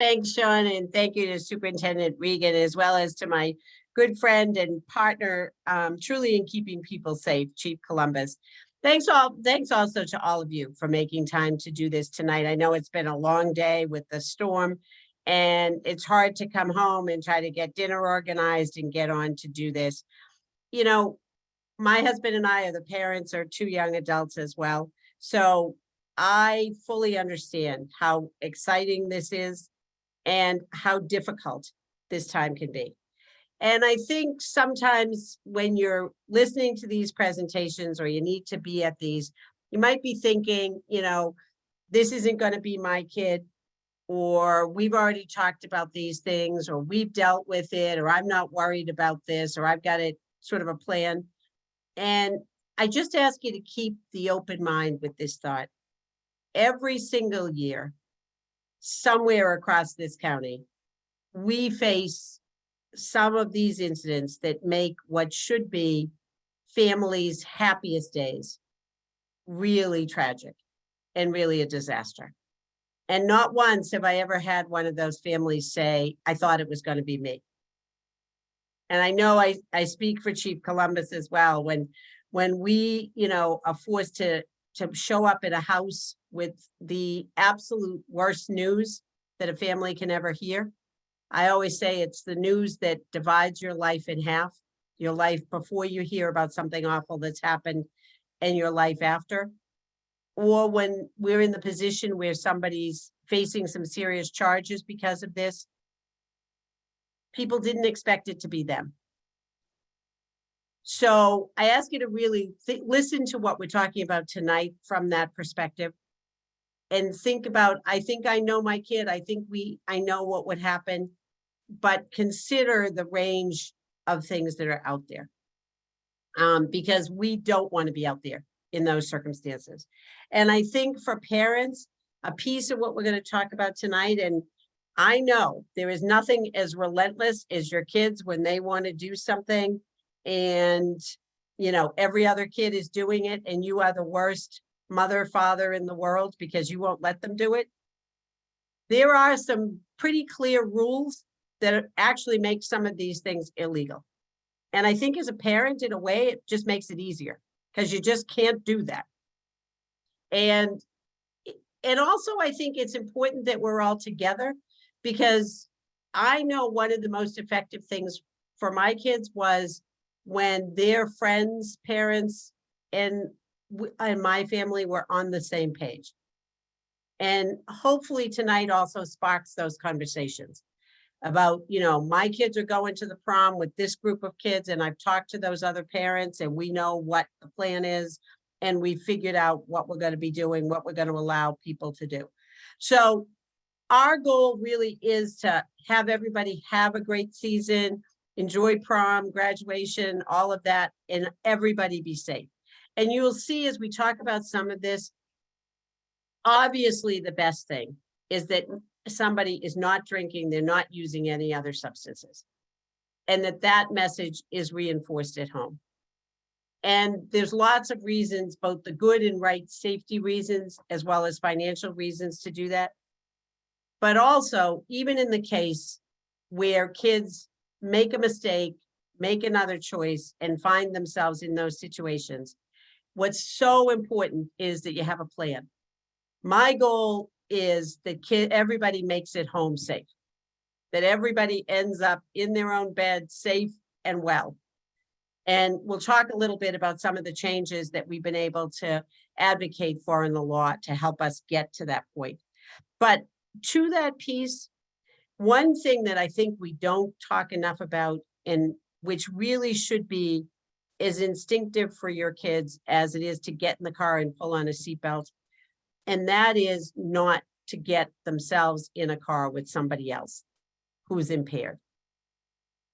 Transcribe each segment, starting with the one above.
Thanks, Sean, and thank you to Superintendent Regan, as well as to my good friend and partner, truly in keeping people safe, Chief Columbus. Thanks also to all of you for making time to do this tonight. I know it's been a long day with the storm, and it's hard to come home and try to get dinner organized and get on to do this. You know, my husband and I are the parents of two young adults as well. So I fully understand how exciting this is and how difficult this time can be. And I think sometimes when you're listening to these presentations or you need to be at these, you might be thinking, this isn't going to be my kid, or we've already talked about these things, or we've dealt with it, or I'm not worried about this, or I've got it sort of a plan. And I just ask you to keep the open mind with this thought. Every single year, somewhere across this county, we face some of these incidents that make what should be families' happiest days really tragic and really a disaster. And not once have I ever had one of those families say, I thought it was going to be me. And I know I speak for Chief Columbus as well. When we, are forced to show up at a house with the absolute worst news that a family can ever hear, I always say it's the news that divides your life in half, your life before you hear about something awful that's happened and your life after. Or when we're in the position where somebody's facing some serious charges because of this, people didn't expect it to be them. So I ask you to really listen to what we're talking about tonight from that perspective and think about, I think I know my kid. I know what would happen, but consider the range of things that are out there. Because we don't want to be out there in those circumstances. And I think for parents, a piece of what we're going to talk about tonight, and I know there is nothing as relentless as your kids when they want to do something and, every other kid is doing it and you are the worst mother, father in the world because you won't let them do it. There are some pretty clear rules that actually make some of these things illegal. And I think as a parent, in a way, it just makes it easier because you just can't do that. And also, I think it's important that we're all together, because I know one of the most effective things for my kids was when their friends, parents, and my family were on the same page. And hopefully tonight also sparks those conversations about, my kids are going to the prom with this group of kids, and I've talked to those other parents and we know what the plan is, and we figured out what we're going to be doing, what we're going to allow people to do. So our goal really is to have everybody have a great season, enjoy prom, graduation, all of that, and everybody be safe. And you will see as we talk about some of this, obviously the best thing is that somebody is not drinking, they're not using any other substances, and that message is reinforced at home. And there's lots of reasons, both the good and right safety reasons, as well as financial reasons to do that. But also, even in the case where kids make a mistake, make another choice, and find themselves in those situations, what's so important is that you have a plan. My goal is that everybody makes it home safe, that everybody ends up in their own bed, safe and well. And we'll talk a little bit about some of the changes that we've been able to advocate for in the law to help us get to that point. But to that piece, one thing that I think we don't talk enough about, and which really should be as instinctive for your kids as it is to get in the car and pull on a seatbelt, and that is not to get themselves in a car with somebody else who's impaired.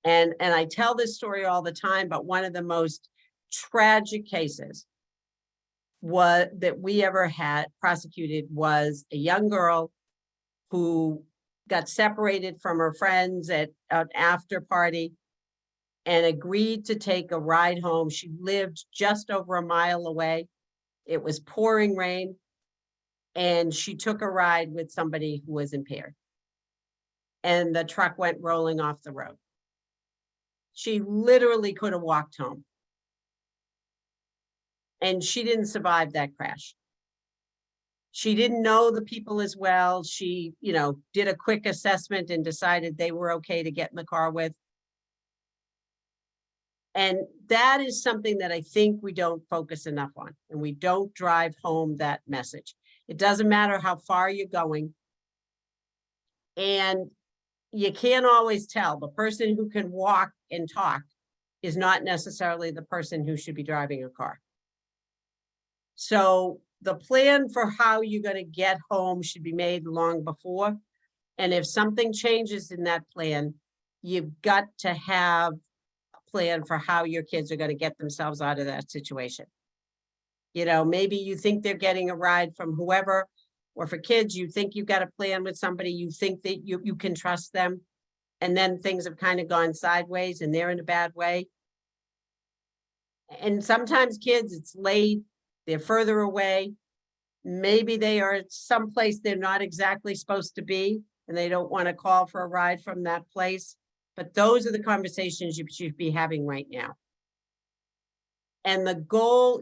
And I tell this story all the time, but one of the most tragic cases that we ever had prosecuted was a young girl who got separated from her friends at an after party and agreed to take a ride home. She lived just over a mile away. It was pouring rain, and she took a ride with somebody who was impaired. and the truck went rolling off the road. She literally could have walked home. And she didn't survive that crash. She didn't know the people as well. She, did a quick assessment and decided they were okay to get in the car with. And that is something that I think we don't focus enough on, and we don't drive home that message. It doesn't matter how far you're going. And you can't always tell. The person who can walk and talk is not necessarily the person who should be driving a car. So the plan for how you're going to get home should be made long before. And if something changes in that plan, you've got to have a plan for how your kids are going to get themselves out of that situation. Maybe you think they're getting a ride from whoever, or for kids, you think you've got a plan with somebody, you think that you can trust them, and then things have kind of gone sideways and they're in a bad way. And sometimes kids, it's late, they're further away. Maybe they are someplace they're not exactly supposed to be, and they don't want to call for a ride from that place. But those are the conversations you should be having right now. And the goal,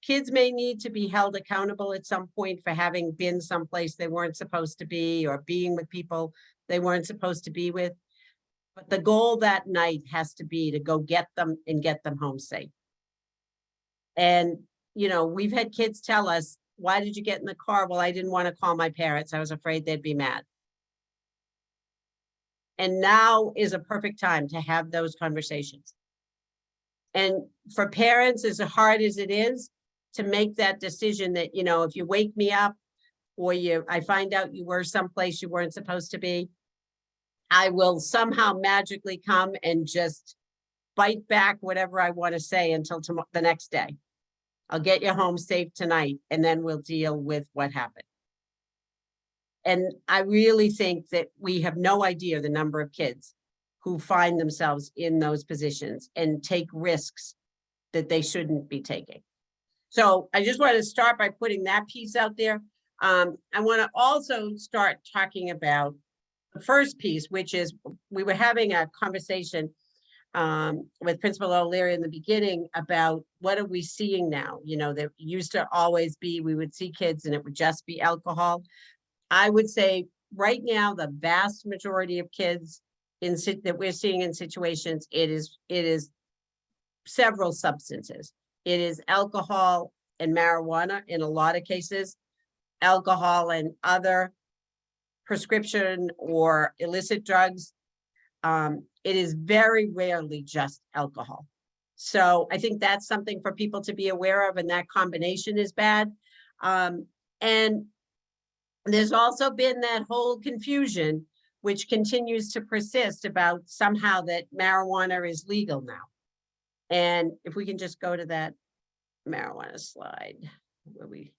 kids may need to be held accountable at some point for having been someplace they weren't supposed to be, or being with people they weren't supposed to be with. But the goal that night has to be to go get them and get them home safe. And, we've had kids tell us, why did you get in the car? Well, I didn't want to call my parents. I was afraid they'd be mad. And now is a perfect time to have those conversations. And for parents, as hard as it is to make that decision that, if you wake me up or I find out you were someplace you weren't supposed to be, I will somehow magically come and just bite back whatever I want to say until the next day. I'll get you home safe tonight, and then we'll deal with what happened. And I really think that we have no idea the number of kids who find themselves in those positions and take risks that they shouldn't be taking. So I just want to start by putting that piece out there. I want to also start talking about the first piece, which is we were having a conversation with Principal O'Leary in the beginning about what are we seeing now? There used to always be, we would see kids and it would just be alcohol. I would say right now, the vast majority of kids that we're seeing in situations, it is several substances. It is alcohol and marijuana in a lot of cases, alcohol and other prescription or illicit drugs. It is very rarely just alcohol. So I think that's something for people to be aware of, and that combination is bad. And there's also been that whole confusion, which continues to persist, about somehow that marijuana is legal now. And if we can just go to that marijuana slide where we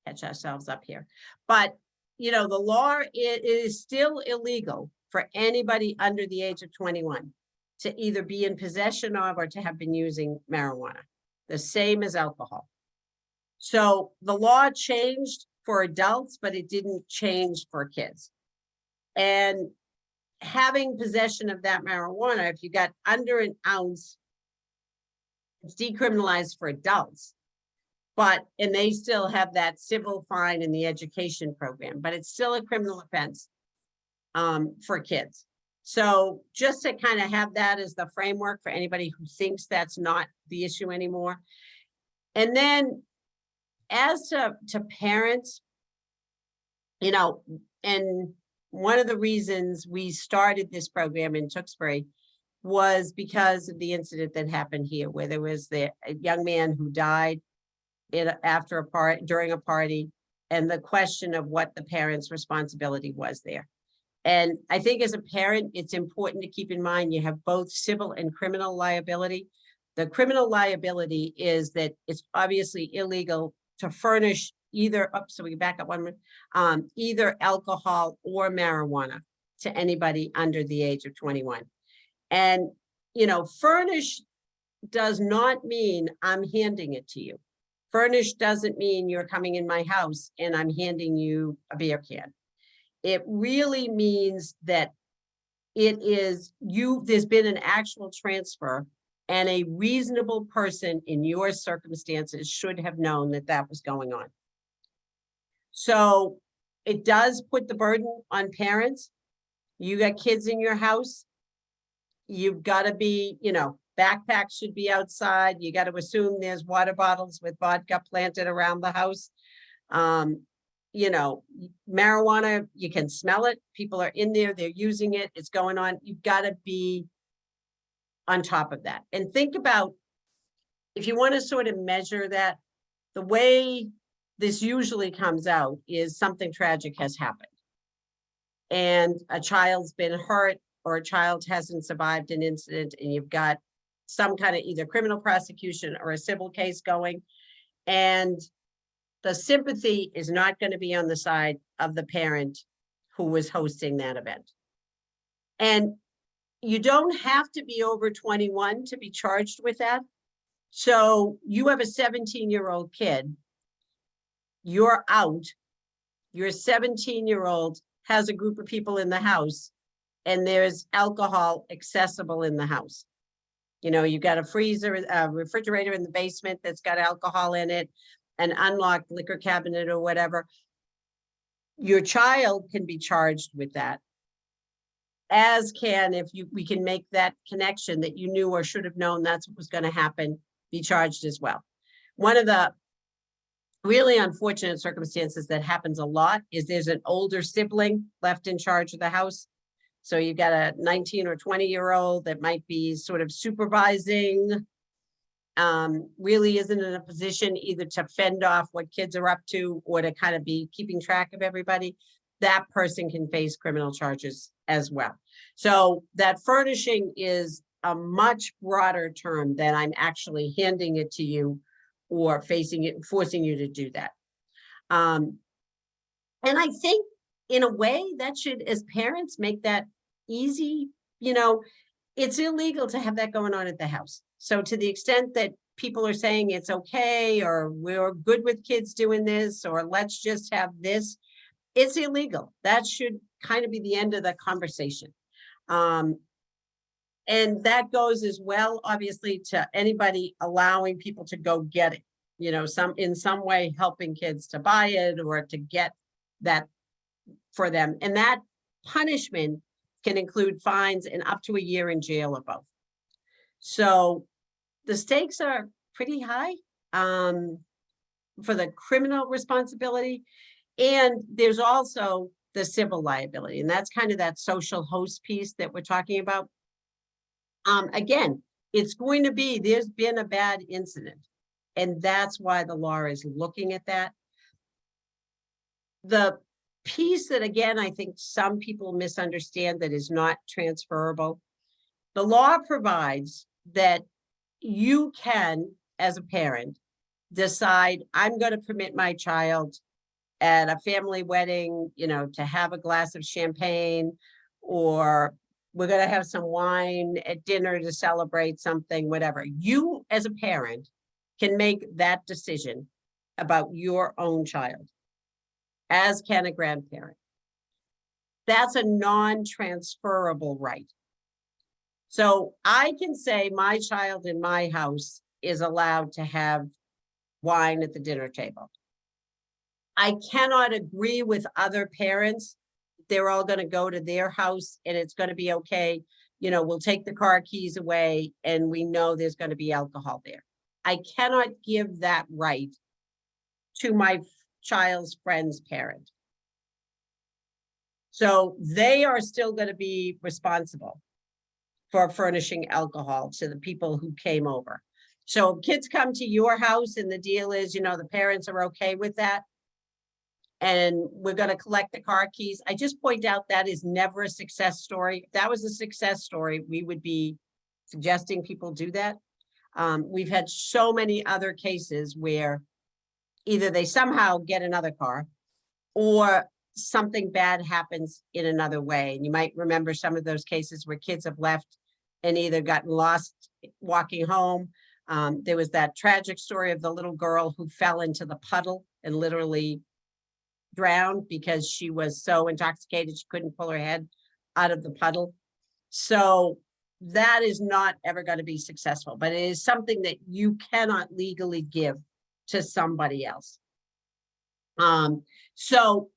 catch ourselves up here. But, the law, it is still illegal for anybody under the age of 21 to either be in possession of or to have been using marijuana, the same as alcohol. So the law changed for adults, but it didn't change for kids. And having possession of that marijuana, if you got under an ounce, it's decriminalized for adults. And they still have that civil fine in the education program, but it's still a criminal offense for kids. So just to kind of have that as the framework for anybody who thinks that's not the issue anymore. And then as to parents, and one of the reasons we started this program in Tewksbury was because of the incident that happened here, where there was a young man who died during a party, and the question of what the parents' responsibility was there. And I think as a parent, it's important to keep in mind you have both civil and criminal liability. The criminal liability is that it's obviously illegal to furnish either, so we can back up one minute, either alcohol or marijuana to anybody under the age of 21. And, furnish does not mean I'm handing it to you. Furnish doesn't mean you're coming in my house and I'm handing you a beer can. It really means that there's been an actual transfer, and a reasonable person in your circumstances should have known that that was going on. So it does put the burden on parents. You got kids in your house. You've got to be, backpacks should be outside. You got to assume there's water bottles with vodka planted around the house. Marijuana, you can smell it. People are in there, they're using it, it's going on. You've got to be on top of that. And think about, if you want to sort of measure that, the way this usually comes out is something tragic has happened. And a child's been hurt, or a child hasn't survived an incident, and you've got some kind of either criminal prosecution or a civil case going. And the sympathy is not going to be on the side of the parent who was hosting that event. And you don't have to be over 21 to be charged with that. So you have a 17-year-old kid, you're out, your 17-year-old has a group of people in the house, and there's alcohol accessible in the house. You've got a freezer, a refrigerator in the basement that's got alcohol in it, an unlocked liquor cabinet or whatever. Your child can be charged with that, as can, if we can make that connection that you knew or should have known that's what was going to happen, be charged as well. One of the really unfortunate circumstances that happens a lot is there's an older sibling left in charge of the house. So you've got a 19 or 20-year-old that might be sort of supervising, really isn't in a position either to fend off what kids are up to or to kind of be keeping track of everybody. That person can face criminal charges as well. So that furnishing is a much broader term than I'm actually handing it to you or forcing you to do that. And I think in a way that should, as parents, make that easy. It's illegal to have that going on at the house. So to the extent that people are saying it's okay, or we're good with kids doing this, or let's just have this, it's illegal. That should kind of be the end of the conversation. And that goes as well, obviously, to anybody allowing people to go get it, in some way helping kids to buy it or to get that for them. And that punishment can include fines and up to a year in jail or both. So the stakes are pretty high for the criminal responsibility. And there's also the civil liability. And that's kind of that social host piece that we're talking about. Again, it's going to be, there's been a bad incident. And that's why the law is looking at that. The piece that, again, I think some people misunderstand that is not transferable. The law provides that you can, as a parent, decide, I'm going to permit my child at a family wedding, to have a glass of champagne, or we're going to have some wine at dinner to celebrate something, whatever. You, as a parent, can make that decision about your own child, as can a grandparent. That's a non-transferable right. So I can say my child in my house is allowed to have wine at the dinner table. I cannot agree with other parents. They're all going to go to their house and it's going to be okay. We'll take the car keys away and we know there's going to be alcohol there. I cannot give that right to my child's friend's parent. So they are still going to be responsible for furnishing alcohol to the people who came over. So kids come to your house and the deal is, the parents are okay with that, and we're going to collect the car keys. I just point out that is never a success story. If that was a success story, we would be suggesting people do that. We've had so many other cases where either they somehow get another car or something bad happens in another way. And you might remember some of those cases where kids have left and either gotten lost walking home. There was that tragic story of the little girl who fell into the puddle and literally drowned because she was so intoxicated she couldn't pull her head out of the puddle. So that is not ever going to be successful, but it is something that you cannot legally give to somebody else. So,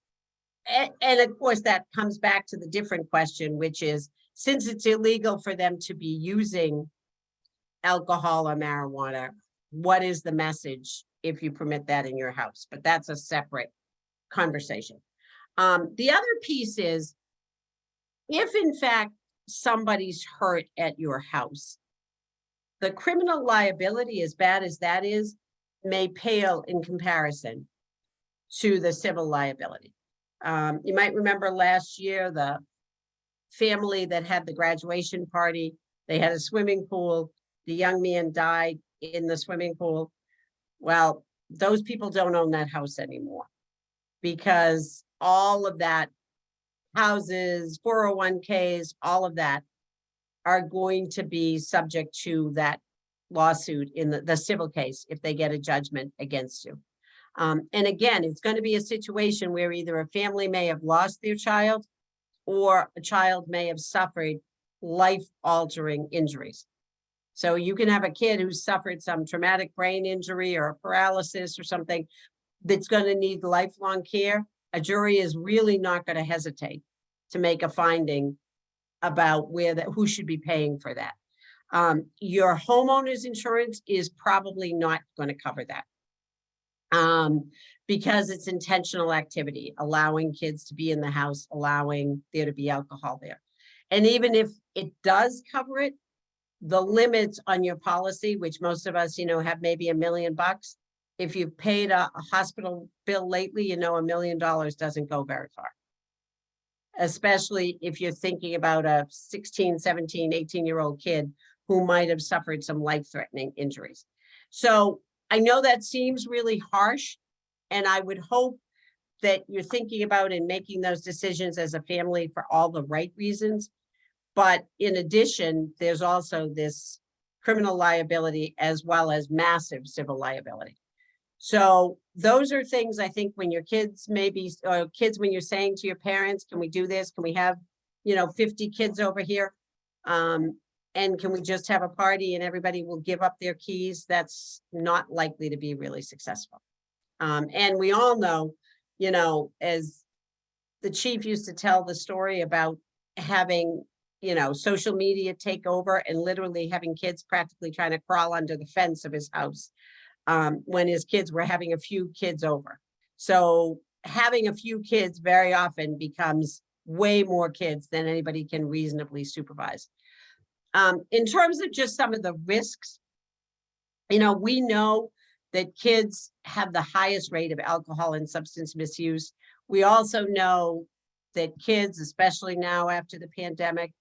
and of course, that comes back to the different question, which is, since it's illegal for them to be using alcohol or marijuana, what is the message if you permit that in your house? But that's a separate conversation. The other piece is, if in fact somebody's hurt at your house, the criminal liability, as bad as that is, may pale in comparison to the civil liability. You might remember last year, the family that had the graduation party, they had a swimming pool. The young man died in the swimming pool. Well, those people don't own that house anymore, because all of that, houses, 401ks, all of that are going to be subject to that lawsuit in the civil case if they get a judgment against you. And again, it's going to be a situation where either a family may have lost their child, or a child may have suffered life-altering injuries. So you can have a kid who's suffered some traumatic brain injury or a paralysis or something that's going to need lifelong care. A jury is really not going to hesitate to make a finding about who should be paying for that. Your homeowner's insurance is probably not going to cover that, because it's intentional activity, allowing kids to be in the house, allowing there to be alcohol there. And even if it does cover it, the limits on your policy, which most of us, have maybe $1 million. If you've paid a hospital bill lately, $1 million doesn't go very far. Especially if you're thinking about a 16, 17, 18-year-old kid who might have suffered some life-threatening injuries. So I know that seems really harsh, and I would hope that you're thinking about and making those decisions as a family for all the right reasons. But in addition, there's also this criminal liability as well as massive civil liability. So those are things I think when your kids when you're saying to your parents, can we do this? Can we have, 50 kids over here? And can we just have a party and everybody will give up their keys? That's not likely to be really successful. And we all know, as the chief used to tell the story about having, social media take over and literally having kids practically trying to crawl under the fence of his house, when his kids were having a few kids over. So having a few kids very often becomes way more kids than anybody can reasonably supervise. In terms of just some of the risks, we know that kids have the highest rate of alcohol and substance misuse. We also know that kids, especially now after the pandemic,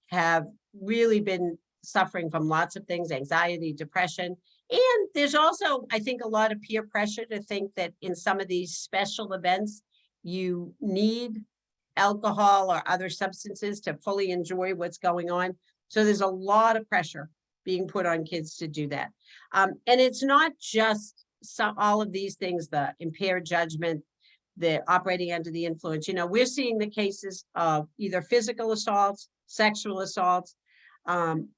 have really been suffering from lots of things, anxiety, depression. And there's also, I think, a lot of peer pressure to think that in some of these special events, you need alcohol or other substances to fully enjoy what's going on. So there's a lot of pressure being put on kids to do that. And it's not just all of these things, the impaired judgment, the operating under the influence. We're seeing the cases of either physical assaults, sexual assaults, on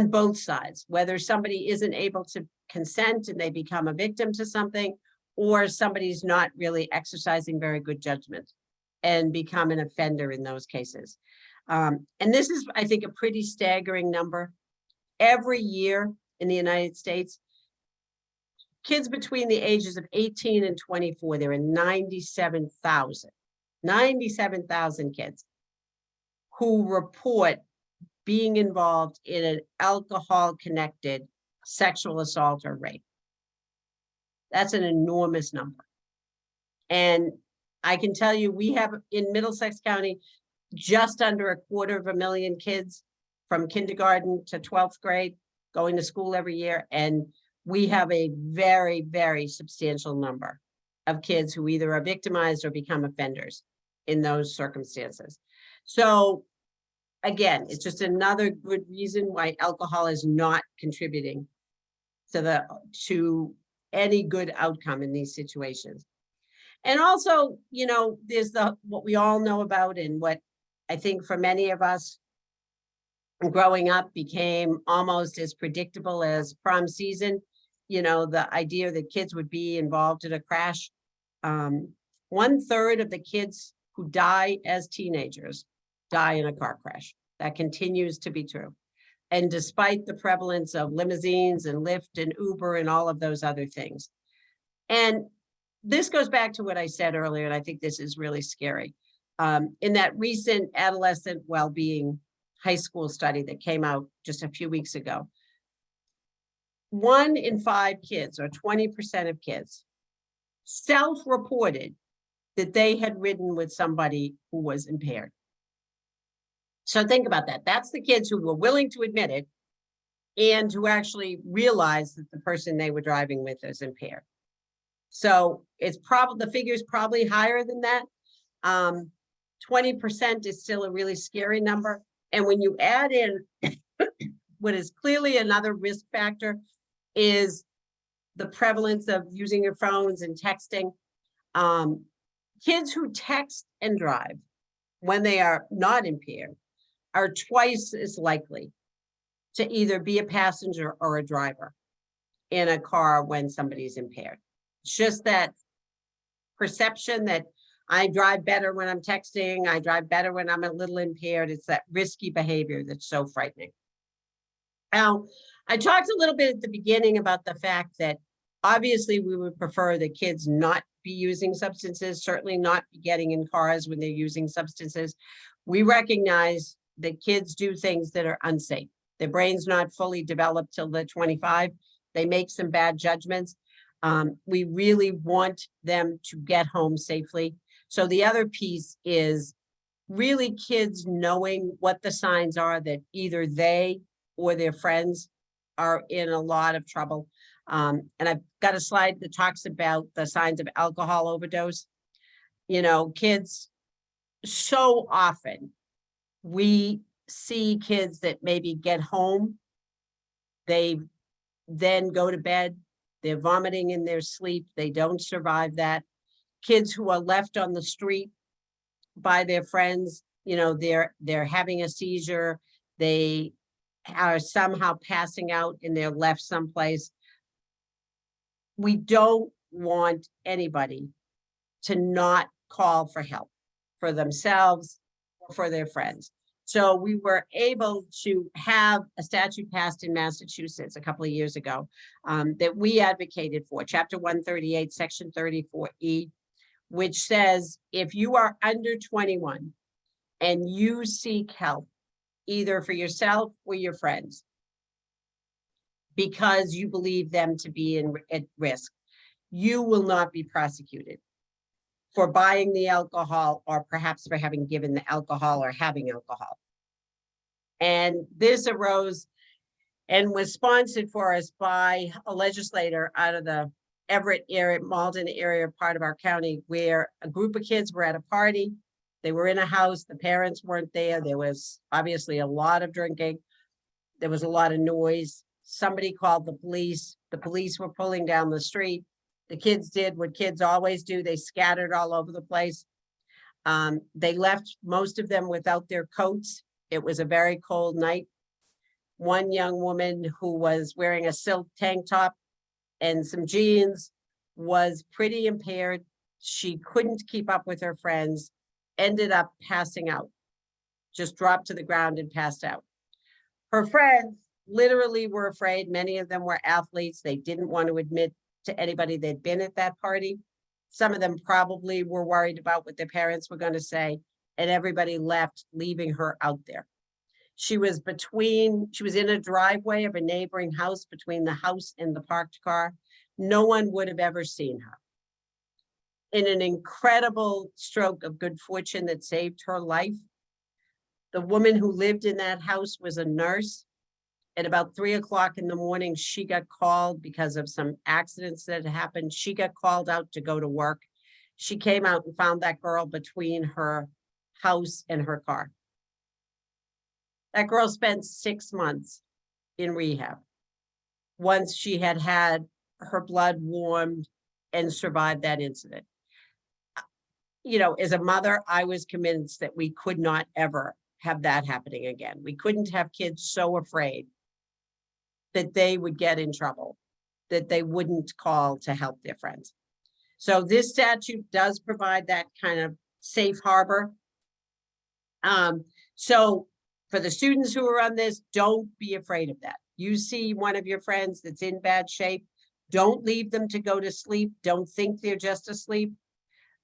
both sides, whether somebody isn't able to consent and they become a victim to something, or somebody's not really exercising very good judgment and become an offender in those cases. And this is, I think, a pretty staggering number. Every year in the United States, kids between the ages of 18 and 24, there are 97,000 kids who report being involved in an alcohol-connected sexual assault or rape. That's an enormous number. And I can tell you, we have in Middlesex County just under 250,000 kids from kindergarten to 12th grade going to school every year. And we have a very, very substantial number of kids who either are victimized or become offenders in those circumstances. So again, it's just another good reason why alcohol is not contributing to any good outcome in these situations. And also, there's what we all know about, and what I think for many of us growing up became almost as predictable as prom season. The idea that kids would be involved in a crash. 1/3 of the kids who die as teenagers die in a car crash. That continues to be true. And despite the prevalence of limousines and Lyft and Uber and all of those other things. And this goes back to what I said earlier, and I think this is really scary. In that recent adolescent well-being high school study that came out just a few weeks ago, 1 in 5 kids, or 20% of kids, self-reported that they had ridden with somebody who was impaired. So think about that. That's the kids who were willing to admit it and who actually realized that the person they were driving with is impaired. So it's probably, the figure is probably higher than that. 20% is still a really scary number. And when you add in what is clearly another risk factor is the prevalence of using your phones and texting. Kids who text and drive when they are not impaired are twice as likely to either be a passenger or a driver in a car when somebody's impaired. It's just that perception that I drive better when I'm texting, I drive better when I'm a little impaired. It's that risky behavior that's so frightening. Now, I talked a little bit at the beginning about the fact that obviously we would prefer that kids not be using substances, certainly not be getting in cars when they're using substances. We recognize that kids do things that are unsafe. Their brain's not fully developed till they're 25. They make some bad judgments. We really want them to get home safely. So the other piece is really kids knowing what the signs are that either they or their friends are in a lot of trouble. And I've got a slide that talks about the signs of alcohol overdose. Kids, so often we see kids that maybe get home, they then go to bed, they're vomiting in their sleep, they don't survive that. Kids who are left on the street by their friends, they're having a seizure, they are somehow passing out and they're left someplace. We don't want anybody to not call for help for themselves or for their friends. So we were able to have a statute passed in Massachusetts a couple of years ago that we advocated for, Chapter 138, Section 34E, which says if you are under 21 and you seek help, either for yourself or your friends, because you believe them to be at risk, you will not be prosecuted for buying the alcohol or perhaps for having given the alcohol or having alcohol. And this arose and was sponsored for us by a legislator out of the Everett area, Malden area part of our county, where a group of kids were at a party. They were in a house, the parents weren't there. There was obviously a lot of drinking. There was a lot of noise. Somebody called the police. The police were pulling down the street. The kids did what kids always do. They scattered all over the place. They left most of them without their coats. It was a very cold night. One young woman who was wearing a silk tank top and some jeans was pretty impaired. She couldn't keep up with her friends, ended up passing out, just dropped to the ground and passed out. Her friends literally were afraid. Many of them were athletes. They didn't want to admit to anybody they'd been at that party. Some of them probably were worried about what their parents were going to say, and everybody left, leaving her out there. She was in a driveway of a neighboring house between the house and the parked car. No one would have ever seen her. In an incredible stroke of good fortune that saved her life, the woman who lived in that house was a nurse. At about 3 o'clock in the morning, she got called because of some accidents that had happened. She got called out to go to work. She came out and found that girl between her house and her car. That girl spent 6 months in rehab once she had had her blood warmed and survived that incident. you know, as a mother, I was convinced that we could not ever have that happening again. We couldn't have kids so afraid that they would get in trouble, that they wouldn't call to help their friends. So this statute does provide that kind of safe harbor. So for the students who are on this, don't be afraid of that. You see one of your friends that's in bad shape, don't leave them to go to sleep. Don't think they're just asleep.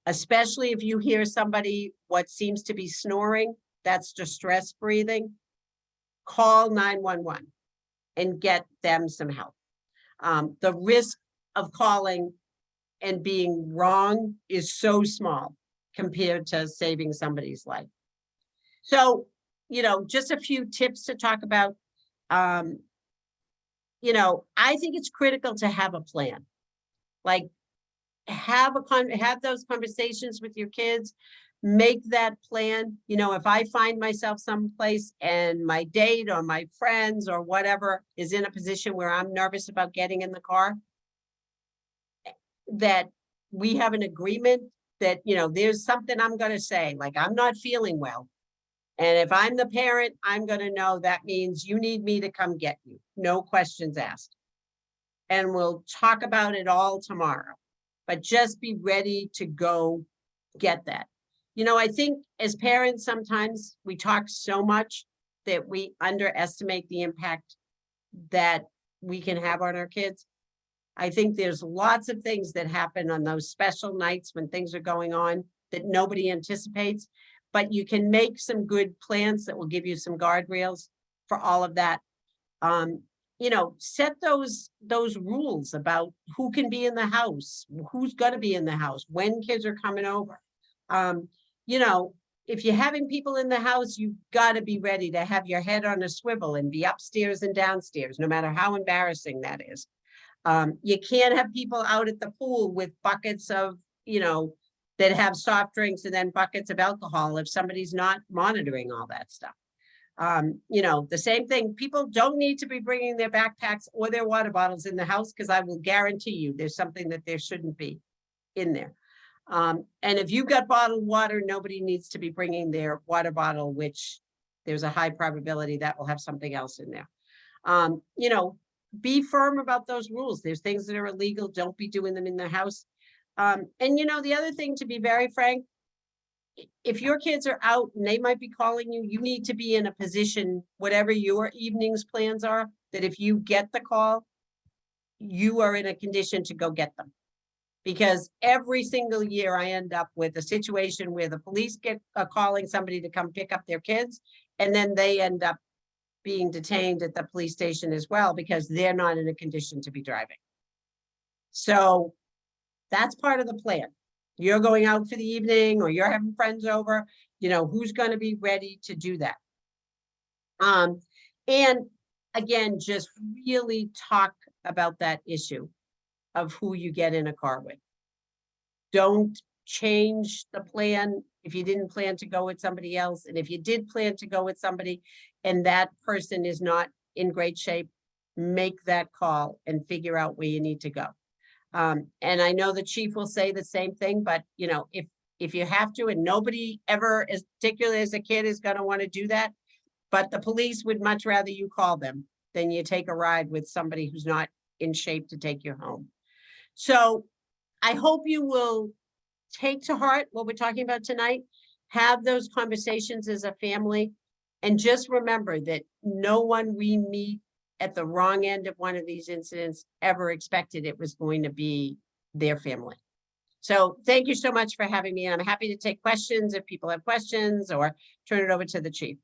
Especially if you hear somebody what seems to be snoring, that's distress breathing. Call 911 and get them some help. The risk of calling and being wrong is so small compared to saving somebody's life. So, you know, just a few tips to talk about. You know, I think it's critical to have a plan. Like, have those conversations with your kids, make that plan. You know, if I find myself someplace and my date or my friends or whatever is in a position where I'm nervous about getting in the car, that we have an agreement that, you know, there's something I'm going to say, like, I'm not feeling well. And if I'm the parent, I'm going to know that means you need me to come get you. No questions asked. And we'll talk about it all tomorrow. But just be ready to go get that. You know, I think as parents, sometimes we talk so much that we underestimate the impact that we can have on our kids. I think there's lots of things that happen on those special nights when things are going on that nobody anticipates, but you can make some good plans that will give you some guardrails for all of that. You know, set those rules about who can be in the house, who's going to be in the house, when kids are coming over. You know, if you're having people in the house, you've got to be ready to have your head on a swivel and be upstairs and downstairs, no matter how embarrassing that is. You can't have people out at the pool with buckets of, you know, that have soft drinks and then buckets of alcohol if somebody's not monitoring all that stuff. You know, the same thing, people don't need to be bringing their backpacks or their water bottles in the house, because I will guarantee you there's something that there shouldn't be in there. And if you've got bottled water, nobody needs to be bringing their water bottle, which there's a high probability that will have something else in there. You know, be firm about those rules. There's things that are illegal. Don't be doing them in the house. And you know, the other thing, to be very frank, if your kids are out and they might be calling you, you need to be in a position, whatever your evening's plans are, that if you get the call, you are in a condition to go get them. Because every single year I end up with a situation where the police get calling somebody to come pick up their kids, and then they end up being detained at the police station as well, because they're not in a condition to be driving. So that's part of the plan. You're going out for the evening, or you're having friends over, you know, who's going to be ready to do that. And again, just really talk about that issue of who you get in a car with. Don't change the plan if you didn't plan to go with somebody else. And if you did plan to go with somebody and that person is not in great shape, make that call and figure out where you need to go. And I know the chief will say the same thing, but you know, if you have to, and nobody ever, as particularly as a kid, is going to want to do that, but the police would much rather you call them than you take a ride with somebody who's not in shape to take you home. So I hope you will take to heart what we're talking about tonight, have those conversations as a family, and just remember that no one we meet at the wrong end of one of these incidents ever expected it was going to be their family. So thank you so much for having me. I'm happy to take questions if people have questions, or turn it over to the chief.